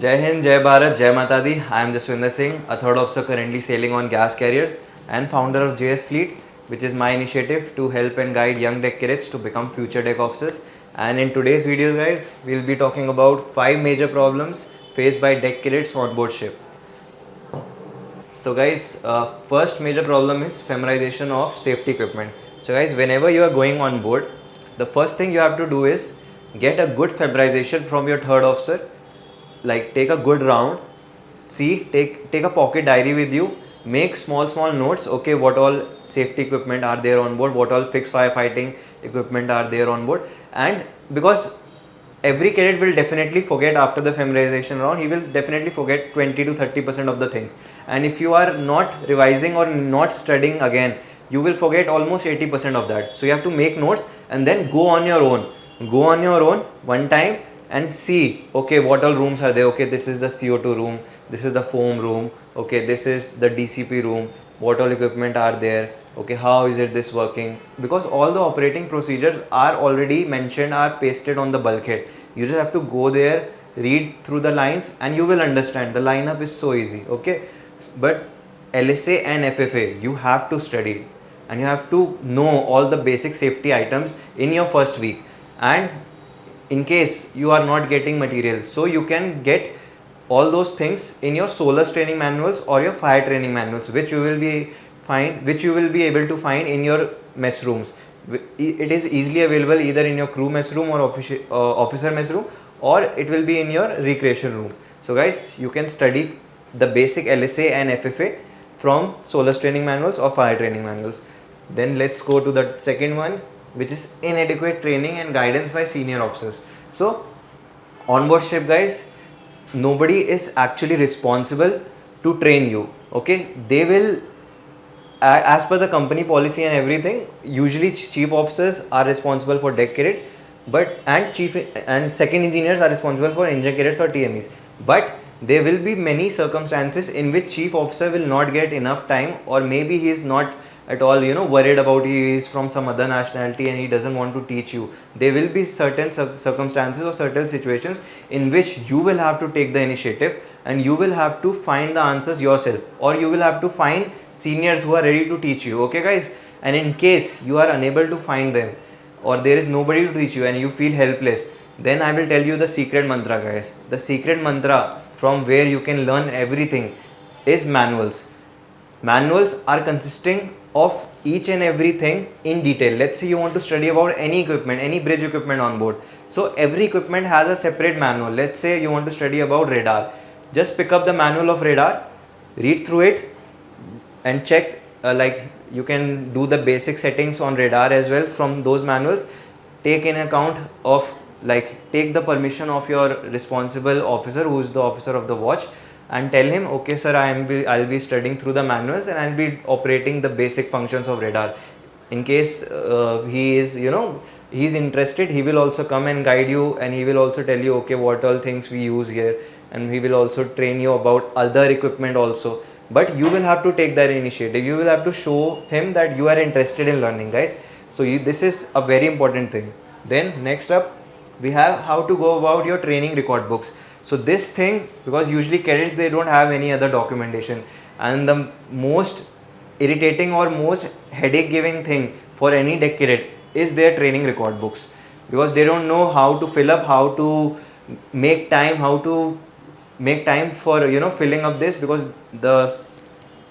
Jai Hind, Jai Bharat, Jai Mata Di. I am Jaswinder Singh, a third officer currently sailing on gas carriers and founder of JS Fleet, which is my initiative to help and guide young deck cadets to become future deck officers. And in today's video, guys, we'll be talking about 5 major problems faced by deck cadets on board ship. So guys, first major problem is familiarization of safety equipment. So guys, whenever you are going on board, the first thing you have to do is get a good familiarization from your third officer. Like take a good round, take a pocket diary with you, make small notes. Okay, what all safety equipment are there on board, what all fixed firefighting equipment are there on board. And because every cadet will definitely forget after the familiarization round, he will definitely forget 20 to 30% of the things. And if you are not revising or not studying again, you will forget almost 80% of that. So you have to make notes and then go on your own one time and see, okay, what all rooms are there. Okay, this is the CO2 room, this is the foam room, okay, this is the DCP room, what all equipment are there, okay, how is it this working, because all the operating procedures are already mentioned, are pasted on the bulkhead. You just have to go there, read through the lines and you will understand. The lineup is so easy. Okay, but LSA and FFA you have to study and you have to know all the basic safety items in your first week. And in case you are not getting material, so you can get all those things in your SOLAS training manuals or your fire training manuals, which you will be able to find in your mess rooms. It is easily available either in your crew mess room or officer mess room, or it will be in your recreation room. So guys, you can study the basic LSA and FFA from SOLAS training manuals or fire training manuals. Then let's go to the second one, which is inadequate training and guidance by senior officers. So on board ship, guys, nobody is actually responsible to train you. Okay, they will, as per the company policy and everything, usually chief officers are responsible for deck cadets, and second engineers are responsible for engine cadets or TMEs. But there will be many circumstances in which chief officer will not get enough time, or maybe he is not at all worried about, he is from some other nationality and he doesn't want to teach you. There will be certain circumstances or certain situations in which you will have to take the initiative and you will have to find the answers yourself, or you will have to find seniors who are ready to teach you. Okay guys, and in case you are unable to find them or there is nobody to teach you and you feel helpless, then I will tell you the secret mantra, guys. The secret mantra from where you can learn everything is manuals. Manuals are consisting of each and everything in detail. Let's say you want to study about any equipment, any bridge equipment on board. So every equipment has a separate manual. Let's say you want to study about radar. Just pick up the manual of radar, read through it and check, like you can do the basic settings on radar as well from those manuals. Take in account of, like, take the permission of your responsible officer, who is the officer of the watch, and tell him, okay sir, I'll be studying through the manuals and I'll be operating the basic functions of radar. In case he is he's interested, he will also come and guide you and he will also tell you, okay, what all things we use here, and he will also train you about other equipment also. But you will have to take that initiative. You will have to show him that you are interested in learning, guys. So this is a very important thing. Then next up, we have how to go about your training record books. So this thing, because usually cadets, they don't have any other documentation, and the most irritating or most headache giving thing for any deck cadet is their training record books, because they don't know how to fill up, how to make time, for filling up this, because the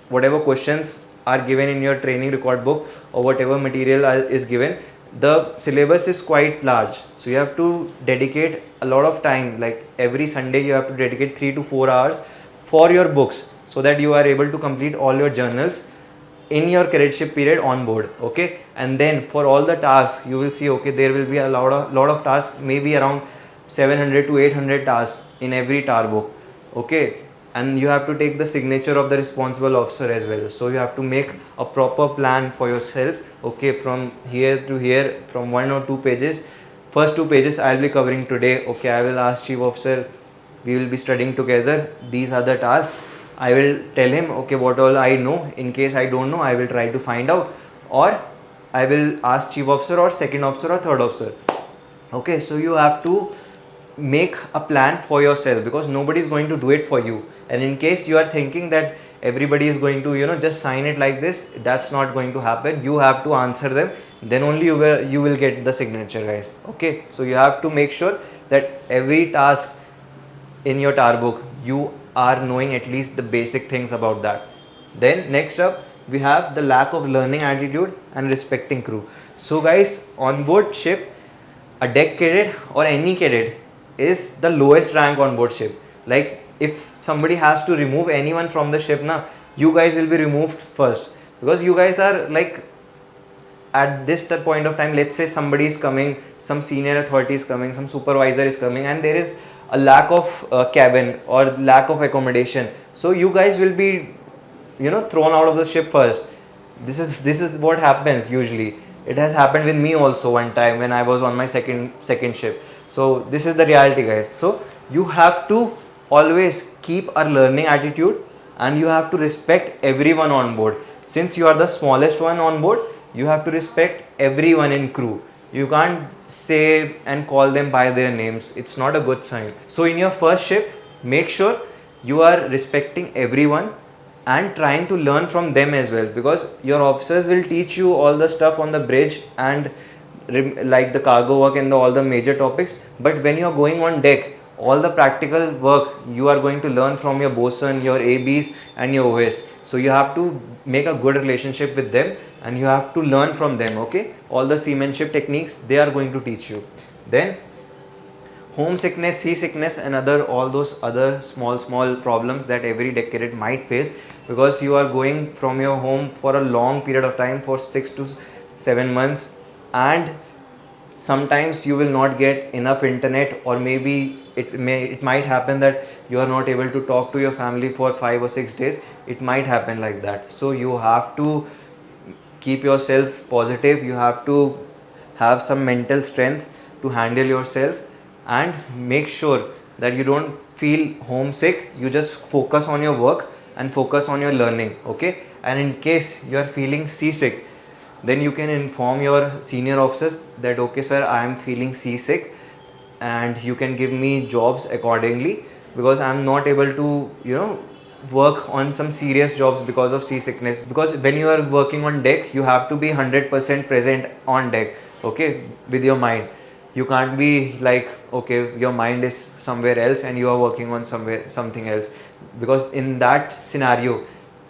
whatever questions are given in your training record book or whatever material is given, the syllabus is quite large. So you have to dedicate a lot of time, like every Sunday you have to dedicate 3 to 4 hours for your books, so that you are able to complete all your journals in your cadetship period on board. Okay, and then for all the tasks, you will see, okay, there will be a lot of tasks, maybe around 700 to 800 tasks in every tar book. Okay, and you have to take the signature of the responsible officer as well. So you have to make a proper plan for yourself. Okay, from here to here, from 1 or 2 pages, first 2 pages I will be covering today. Okay, I will ask chief officer, we will be studying together, these are the tasks. I will tell him, okay, what all I know. In case I don't know, I will try to find out, or I will ask chief officer or second officer or third officer. Okay, so you have to make a plan for yourself, because nobody is going to do it for you. And in case you are thinking that everybody is going to just sign it like this, that's not going to happen. You have to answer them, then only you will get the signature, guys. Okay, so you have to make sure that every task in your tar book you are knowing at least the basic things about that. Then next up we have the lack of learning attitude and respecting crew. So guys, on board ship, a deck cadet or any cadet is the lowest rank on board ship. Like if somebody has to remove anyone from the ship, na, you guys will be removed first, because you guys are like, at this point of time, let's say somebody is coming, some senior authority is coming, some supervisor is coming, and there is a lack of cabin or lack of accommodation, so you guys will be thrown out of the ship first. This is what happens usually. It has happened with me also one time when I was on my second ship. So this is the reality, guys. So you have to always keep a learning attitude, and you have to respect everyone on board. Since you are the smallest one on board, you have to respect everyone in crew. You can't say and call them by their names. It's not a good sign. So in your first ship, make sure you are respecting everyone and trying to learn from them as well, because your officers will teach you all the stuff on the bridge and like the cargo work and all the major topics. But when you are going on deck, all the practical work you are going to learn from your bosun, your ABs and your OS. So you have to make a good relationship with them, and you have to learn from them. Okay, all the seamanship techniques they are going to teach you. Then homesickness, seasickness, and all those other small problems that every deck cadet might face, because you are going from your home for a long period of time, for 6 to 7 months, and sometimes you will not get enough internet, or maybe it might happen that you are not able to talk to your family for 5 or 6 days. It might happen like that. So you have to keep yourself positive. You have to have some mental strength to handle yourself, and make sure that you don't feel homesick. You just focus on your work and focus on your learning. Okay, and in case you are feeling seasick, then you can inform your senior officers that okay sir, I am feeling seasick, and you can give me jobs accordingly, because I am not able to work on some serious jobs because of seasickness. Because when you are working on deck, you have to be 100% present on deck, okay, with your mind. You can't be like, okay, your mind is somewhere else and you are working on something else, because in that scenario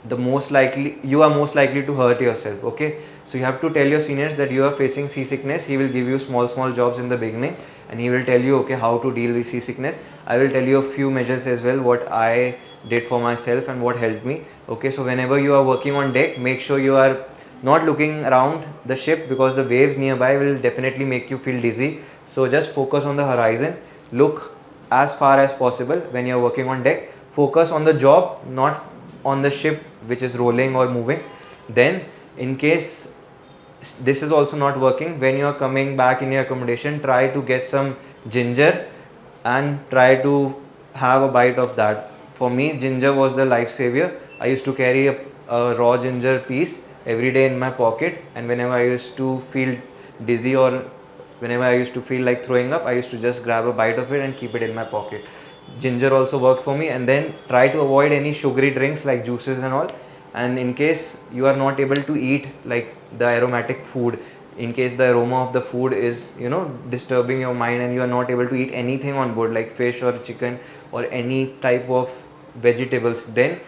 you are most likely to hurt yourself. Okay, so you have to tell your seniors that you are facing seasickness. He will give you small jobs in the beginning, and he will tell you okay how to deal with seasickness. I will tell you a few measures as well, what I did for myself and what helped me. Okay, so whenever you are working on deck, make sure you are not looking around the ship, because the waves nearby will definitely make you feel dizzy. So just focus on the horizon, look as far as possible when you are working on deck. Focus on the job, not on the ship which is rolling or moving. Then in case this is also not working, when you are coming back in your accommodation, try to get some ginger and try to have a bite of that. For me, ginger was the life savior. I used to carry a raw ginger piece every day in my pocket, and whenever I used to feel dizzy or whenever I used to feel like throwing up, I used to just grab a bite of it and keep it in my pocket. Ginger also worked for me. And then try to avoid any sugary drinks like juices and all. And in case you are not able to eat like the aromatic food, in case the aroma of the food is disturbing your mind, and you are not able to eat anything on board like fish or chicken or any type of vegetables, then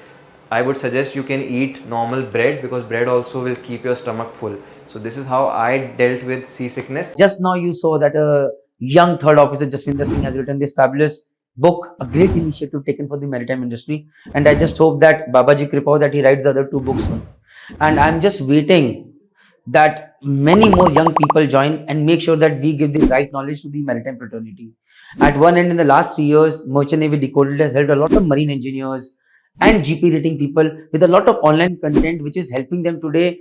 I would suggest you can eat normal bread, because bread also will keep your stomach full. So this is how I dealt with seasickness. Just now you saw that a young third officer Jaswinder Singh has written this fabulous book, a great initiative taken for the maritime industry. And I just hope that Babaji Kripa that he writes the other 2 books soon. And I'm just waiting that many more young people join and make sure that we give the right knowledge to the maritime fraternity. At one end, in the last 3 years, Merchant Navy Decoded has helped a lot of marine engineers and GP rating people with a lot of online content, which is helping them today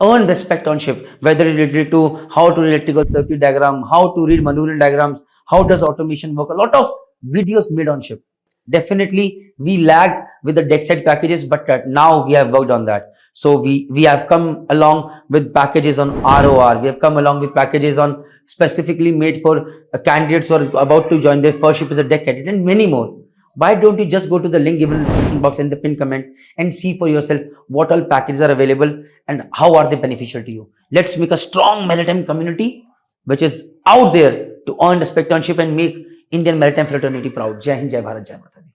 earn respect on ship, whether related to how to read electrical circuit diagram, how to read manual diagrams, how does automation work. A lot of videos made on ship. Definitely, we lagged with the DECODED packages, but now we have worked on that. So we have come along with packages on ROR. We have come along with packages on specifically made for candidates who are about to join their first ship as a deck cadet, and many more. Why don't you just go to the link given in the description box and the pin comment and see for yourself what all packages are available and how are they beneficial to you? Let's make a strong maritime community which is out there to earn respect on ship and make Indian maritime fraternity proud. Jai Hind, Jai Bharat, Jai Mata Di.